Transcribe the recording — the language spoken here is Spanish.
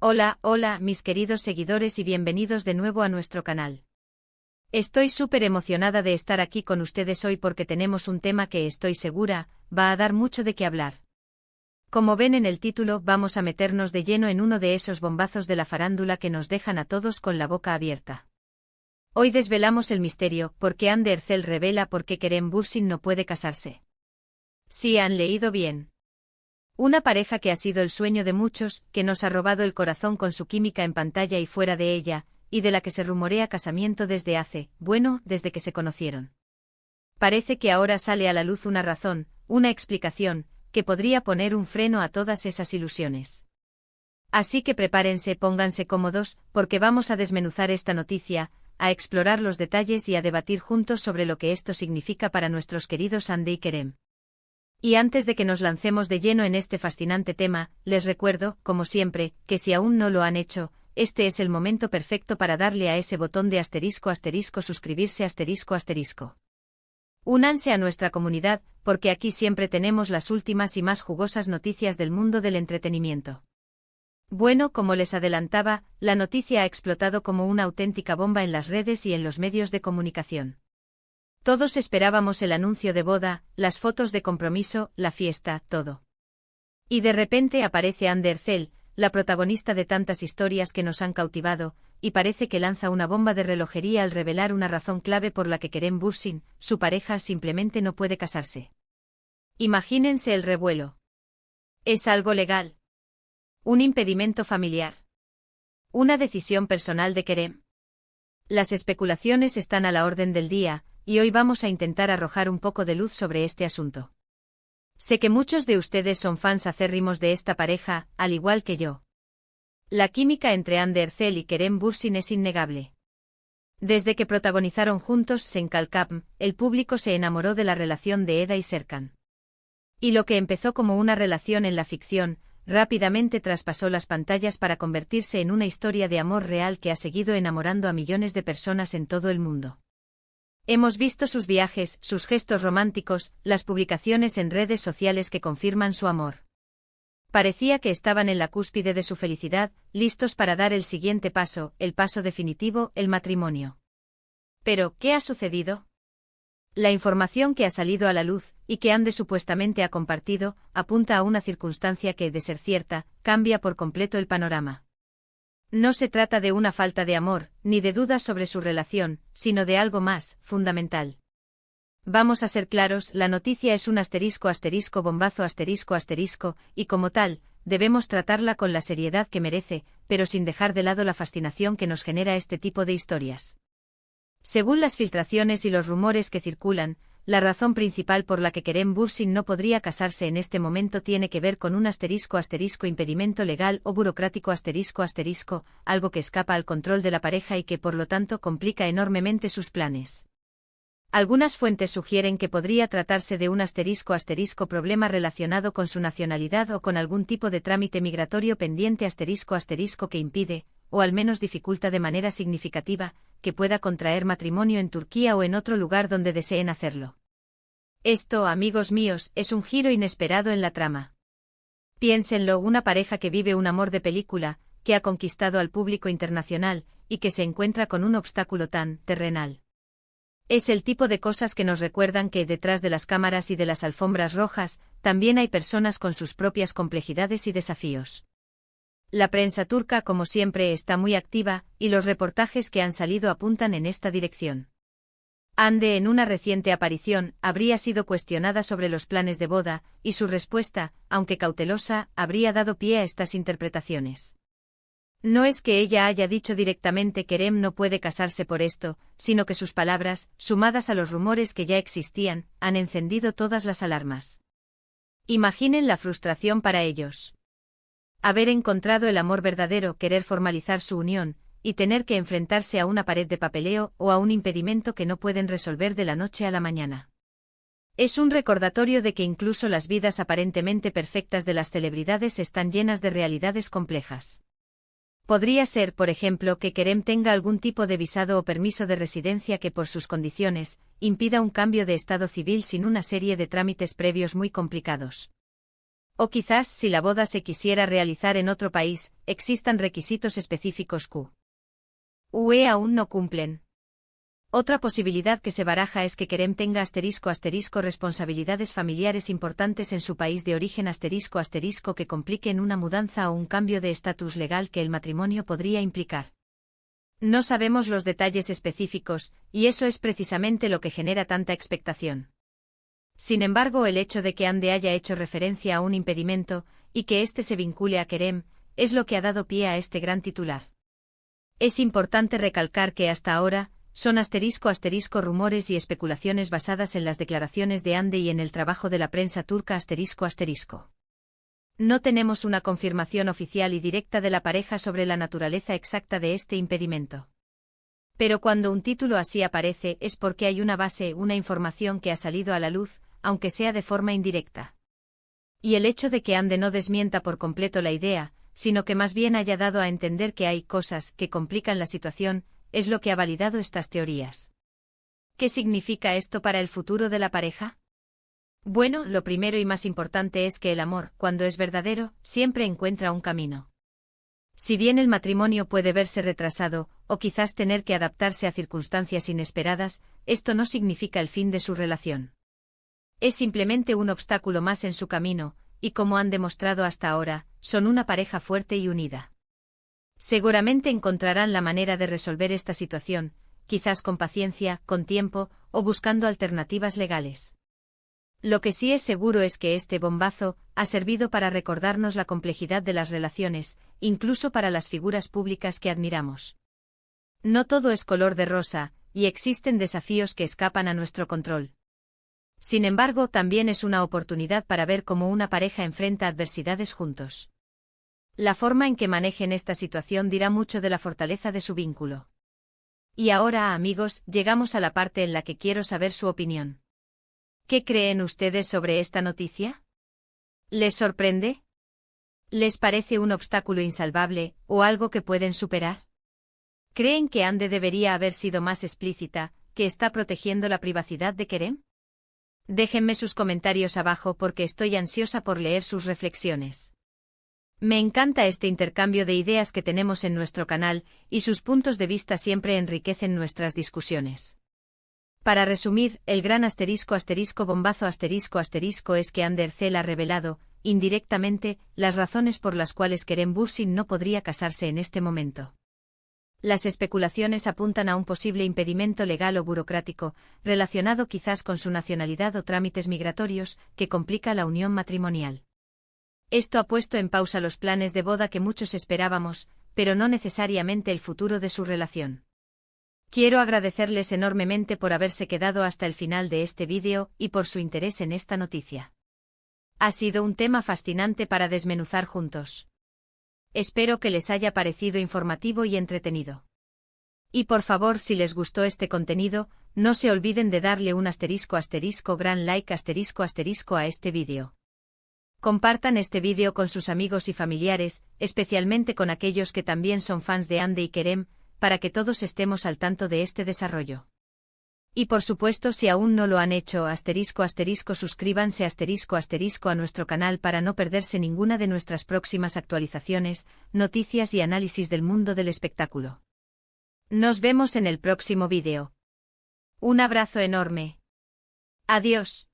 Hola, hola, mis queridos seguidores y bienvenidos de nuevo a nuestro canal. Estoy súper emocionada de estar aquí con ustedes hoy porque tenemos un tema que estoy segura, va a dar mucho de qué hablar. Como ven en el título, vamos a meternos de lleno en uno de esos bombazos de la farándula que nos dejan a todos con la boca abierta. Hoy desvelamos el misterio, porque Anne Ercel revela por qué Kerem Bürsin no puede casarse. Sí, han leído bien. Una pareja que ha sido el sueño de muchos, que nos ha robado el corazón con su química en pantalla y fuera de ella, y de la que se rumorea casamiento desde que se conocieron. Parece que ahora sale a la luz una razón, una explicación, que podría poner un freno a todas esas ilusiones. Así que prepárense, pónganse cómodos, porque vamos a desmenuzar esta noticia, a explorar los detalles y a debatir juntos sobre lo que esto significa para nuestros queridos Hande y Kerem. Y antes de que nos lancemos de lleno en este fascinante tema, les recuerdo, como siempre, que si aún no lo han hecho, este es el momento perfecto para darle a ese botón de suscribirse ***. Únanse a nuestra comunidad, porque aquí siempre tenemos las últimas y más jugosas noticias del mundo del entretenimiento. Bueno, como les adelantaba, la noticia ha explotado como una auténtica bomba en las redes y en los medios de comunicación. Todos esperábamos el anuncio de boda, las fotos de compromiso, la fiesta, todo. Y de repente aparece Hande Ercel, la protagonista de tantas historias que nos han cautivado, y parece que lanza una bomba de relojería al revelar una razón clave por la que Kerem Bürsin, su pareja, simplemente no puede casarse. Imagínense el revuelo. ¿Es algo legal? ¿Un impedimento familiar? ¿Una decisión personal de Kerem? Las especulaciones están a la orden del día, y hoy vamos a intentar arrojar un poco de luz sobre este asunto. Sé que muchos de ustedes son fans acérrimos de esta pareja, al igual que yo. La química entre Hande Ercel y Kerem Bürsin es innegable. Desde que protagonizaron juntos Senkalkam, el público se enamoró de la relación de Eda y Serkan. Y lo que empezó como una relación en la ficción, rápidamente traspasó las pantallas para convertirse en una historia de amor real que ha seguido enamorando a millones de personas en todo el mundo. Hemos visto sus viajes, sus gestos románticos, las publicaciones en redes sociales que confirman su amor. Parecía que estaban en la cúspide de su felicidad, listos para dar el siguiente paso, el paso definitivo, el matrimonio. Pero, ¿qué ha sucedido? La información que ha salido a la luz, y que Hande supuestamente ha compartido, apunta a una circunstancia que, de ser cierta, cambia por completo el panorama. No se trata de una falta de amor, ni de dudas sobre su relación, sino de algo más, fundamental. Vamos a ser claros, la noticia es un ***bombazo ***, y como tal, debemos tratarla con la seriedad que merece, pero sin dejar de lado la fascinación que nos genera este tipo de historias. Según las filtraciones y los rumores que circulan, la razón principal por la que Kerem Bürsin no podría casarse en este momento tiene que ver con un *** impedimento legal o burocrático ***, algo que escapa al control de la pareja y que por lo tanto complica enormemente sus planes. Algunas fuentes sugieren que podría tratarse de un *** problema relacionado con su nacionalidad o con algún tipo de trámite migratorio pendiente *** que impide, o al menos dificulta de manera significativa, que pueda contraer matrimonio en Turquía o en otro lugar donde deseen hacerlo. Esto, amigos míos, es un giro inesperado en la trama. Piénsenlo, una pareja que vive un amor de película, que ha conquistado al público internacional, y que se encuentra con un obstáculo tan terrenal. Es el tipo de cosas que nos recuerdan que detrás de las cámaras y de las alfombras rojas, también hay personas con sus propias complejidades y desafíos. La prensa turca, como siempre, está muy activa, y los reportajes que han salido apuntan en esta dirección. Hande, en una reciente aparición, habría sido cuestionada sobre los planes de boda, y su respuesta, aunque cautelosa, habría dado pie a estas interpretaciones. No es que ella haya dicho directamente que Kerem no puede casarse por esto, sino que sus palabras, sumadas a los rumores que ya existían, han encendido todas las alarmas. Imaginen la frustración para ellos. Haber encontrado el amor verdadero, querer formalizar su unión, y tener que enfrentarse a una pared de papeleo o a un impedimento que no pueden resolver de la noche a la mañana. Es un recordatorio de que incluso las vidas aparentemente perfectas de las celebridades están llenas de realidades complejas. Podría ser, por ejemplo, que Kerem tenga algún tipo de visado o permiso de residencia que por sus condiciones, impida un cambio de estado civil sin una serie de trámites previos muy complicados. O quizás, si la boda se quisiera realizar en otro país, existan requisitos específicos que UE aún no cumplen. Otra posibilidad que se baraja es que Kerem tenga *** responsabilidades familiares importantes en su país de origen *** que compliquen una mudanza o un cambio de estatus legal que el matrimonio podría implicar. No sabemos los detalles específicos, y eso es precisamente lo que genera tanta expectación. Sin embargo, el hecho de que Hande haya hecho referencia a un impedimento, y que éste se vincule a Kerem, es lo que ha dado pie a este gran titular. Es importante recalcar que hasta ahora, son *** rumores y especulaciones basadas en las declaraciones de Hande y en el trabajo de la prensa turca ***. No tenemos una confirmación oficial y directa de la pareja sobre la naturaleza exacta de este impedimento. Pero cuando un título así aparece es porque hay una base, una información que ha salido a la luz, aunque sea de forma indirecta. Y el hecho de que Hande no desmienta por completo la idea, sino que más bien haya dado a entender que hay cosas que complican la situación, es lo que ha validado estas teorías. ¿Qué significa esto para el futuro de la pareja? Bueno, lo primero y más importante es que el amor, cuando es verdadero, siempre encuentra un camino. Si bien el matrimonio puede verse retrasado, o quizás tener que adaptarse a circunstancias inesperadas, esto no significa el fin de su relación. Es simplemente un obstáculo más en su camino, y como han demostrado hasta ahora, son una pareja fuerte y unida. Seguramente encontrarán la manera de resolver esta situación, quizás con paciencia, con tiempo, o buscando alternativas legales. Lo que sí es seguro es que este bombazo ha servido para recordarnos la complejidad de las relaciones, incluso para las figuras públicas que admiramos. No todo es color de rosa, y existen desafíos que escapan a nuestro control. Sin embargo, también es una oportunidad para ver cómo una pareja enfrenta adversidades juntos. La forma en que manejen esta situación dirá mucho de la fortaleza de su vínculo. Y ahora, amigos, llegamos a la parte en la que quiero saber su opinión. ¿Qué creen ustedes sobre esta noticia? ¿Les sorprende? ¿Les parece un obstáculo insalvable, o algo que pueden superar? ¿Creen que Hande debería haber sido más explícita, que está protegiendo la privacidad de Kerem? Déjenme sus comentarios abajo porque estoy ansiosa por leer sus reflexiones. Me encanta este intercambio de ideas que tenemos en nuestro canal, y sus puntos de vista siempre enriquecen nuestras discusiones. Para resumir, el gran **bombazo es que Hande Erçel ha revelado, indirectamente, las razones por las cuales Kerem Bürsin no podría casarse en este momento. Las especulaciones apuntan a un posible impedimento legal o burocrático, relacionado quizás con su nacionalidad o trámites migratorios, que complica la unión matrimonial. Esto ha puesto en pausa los planes de boda que muchos esperábamos, pero no necesariamente el futuro de su relación. Quiero agradecerles enormemente por haberse quedado hasta el final de este vídeo y por su interés en esta noticia. Ha sido un tema fascinante para desmenuzar juntos. Espero que les haya parecido informativo y entretenido. Y por favor, si les gustó este contenido, no se olviden de darle un *** gran like *** a este vídeo. Compartan este vídeo con sus amigos y familiares, especialmente con aquellos que también son fans de Hande y Kerem, para que todos estemos al tanto de este desarrollo. Y por supuesto, si aún no lo han hecho, *** suscríbanse *** a nuestro canal para no perderse ninguna de nuestras próximas actualizaciones, noticias y análisis del mundo del espectáculo. Nos vemos en el próximo vídeo. Un abrazo enorme. Adiós.